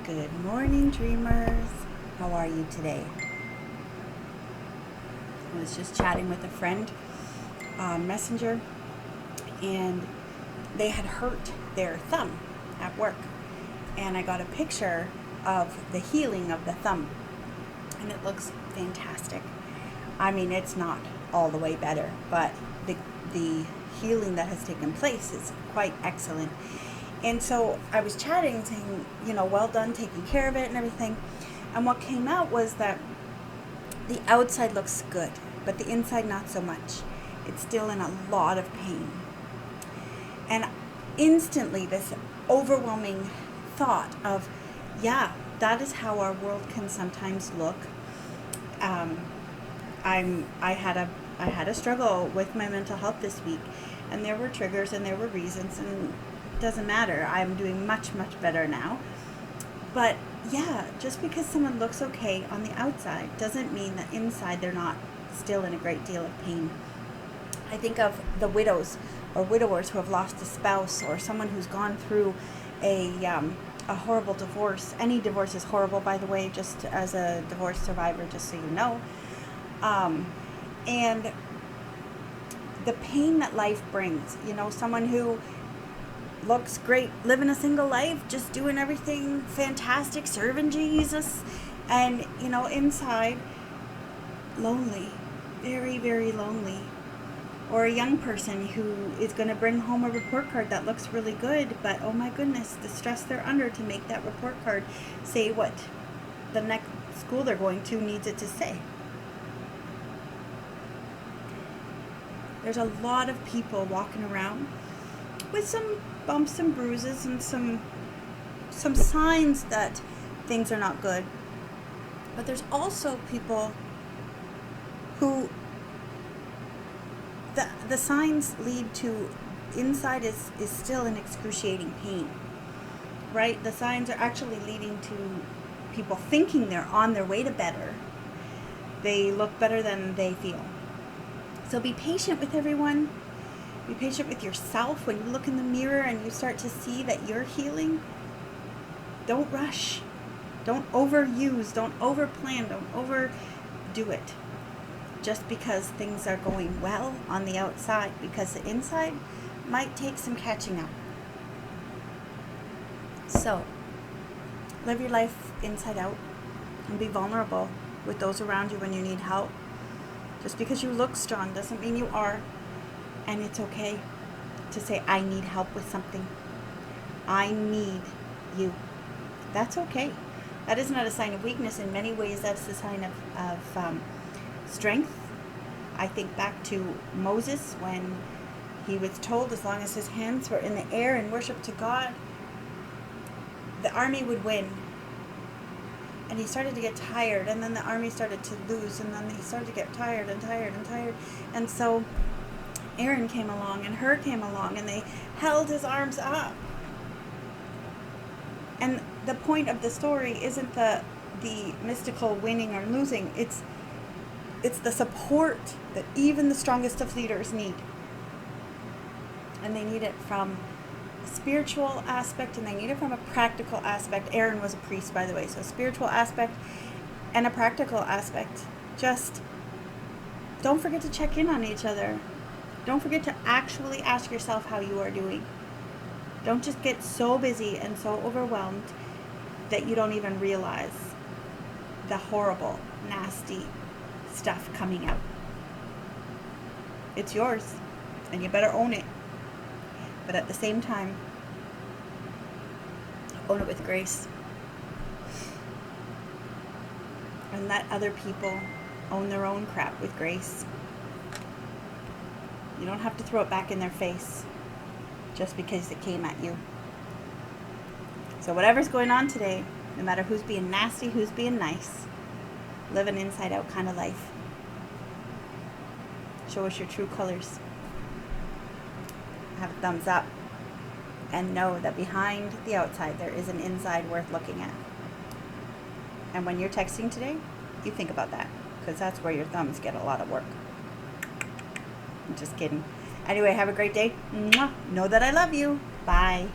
Good morning, dreamers. How are you today? I was just chatting with a friend on Messenger, and they had hurt their thumb at work. And I got a picture of the healing of the thumb, and it looks fantastic. I mean, it's not all the way better, but the healing that has taken place is quite excellent. And so I was chatting, saying, well done, taking care of it and everything. And what came out was that the outside looks good, but the inside not so much. It's still in a lot of pain. And instantly this overwhelming thought of, yeah, that is how our world can sometimes look. I had a struggle with my mental health this week, and there were triggers and there were reasons, and it doesn't matter. I'm doing much, much better now. But yeah, just because someone looks okay on the outside doesn't mean that inside they're not still in a great deal of pain. I think of the widows or widowers who have lost a spouse, or someone who's gone through a horrible divorce. Any divorce is horrible, by the way, just as a divorce survivor, just so you know. And the pain that life brings, someone who looks great, living a single life, just doing everything fantastic, serving Jesus, and, inside, lonely, very, very lonely. Or a young person who is going to bring home a report card that looks really good, but oh my goodness, the stress they're under to make that report card say what the next school they're going to needs it to say. There's a lot of people walking around with some bumps and bruises and some signs that things are not good. But there's also people who the signs lead to inside is still in excruciating pain, right? The signs are actually leading to people thinking they're on their way to better. They look better than they feel. So be patient with everyone. Be patient with yourself. When you look in the mirror and you start to see that you're healing, don't rush. Don't overuse. Don't overplan. Don't overdo it. Just because things are going well on the outside, because the inside might take some catching up. So, live your life inside out and be vulnerable with those around you when you need help. Just because you look strong doesn't mean you are. And it's okay to say, I need help with something. I need you. That's okay. That is not a sign of weakness. In many ways, that's a sign of strength. I think back to Moses when he was told as long as his hands were in the air in worship to God, the army would win. And he started to get tired, and then the army started to lose, and then he started to get tired and tired and tired. And so Aaron came along and Hur came along, and they held his arms up. And the point of the story isn't the mystical winning or losing. It's the support that even the strongest of leaders need. And they need it from a spiritual aspect, and they need it from a practical aspect. Aaron was a priest, by the way, so a spiritual aspect and a practical aspect. Just don't forget to check in on each other. Don't forget to actually ask yourself how you are doing. Don't just get so busy and so overwhelmed that you don't even realize the horrible, nasty stuff coming out. It's yours, and you better own it. But at the same time, own it with grace. And let other people own their own crap with grace. You don't have to throw it back in their face just because it came at you. So whatever's going on today, no matter who's being nasty, who's being nice, live an inside-out kind of life. Show us your true colors. Have a thumbs up. And know that behind the outside, there is an inside worth looking at. And when you're texting today, you think about that, because that's where your thumbs get a lot of work. I'm just kidding. Anyway, have a great day. Mwah. Know that I love you. Bye.